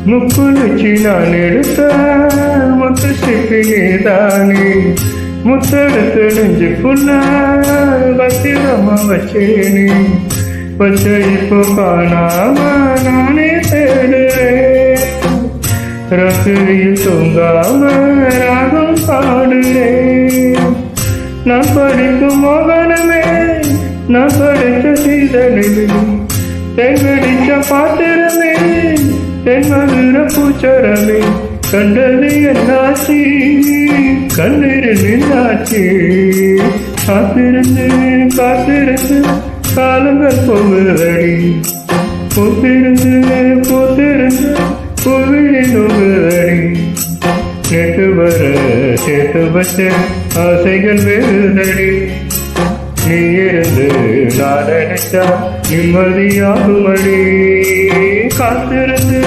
முக்குளிச்சு நான் எடுத்த முத்து சிப்பி நீதானே முத்தெடுத்து நெஞ்சுக்குள்ள பத்திரமா வச்சேனே வச்ச இப்போ காணாம நானே தேடுறேன் ராத்திரியில் தூங்காம ராகம் பாடுறேன் நான் படிக்கும் மோகனமே நான் படித்த சீதனிலே தென்கடிச்ச பாத்திரமே தென்மதுர பூச்சரமே கண்டது என்னாச்சு கண்ணீர் நின்னாச்சு காத்திருந்து காத்திருந்து காலங்கள் போகுதடி பூத்திருந்து பூத்திருந்து பூவிழி நோகுதடி நேற்று வர சேர்த்து வச்ச ஆசைகள் வேறுதடி நீ இருந்து நான் நினைச்சா நிம்மதியாகுமடி காத்திருந்து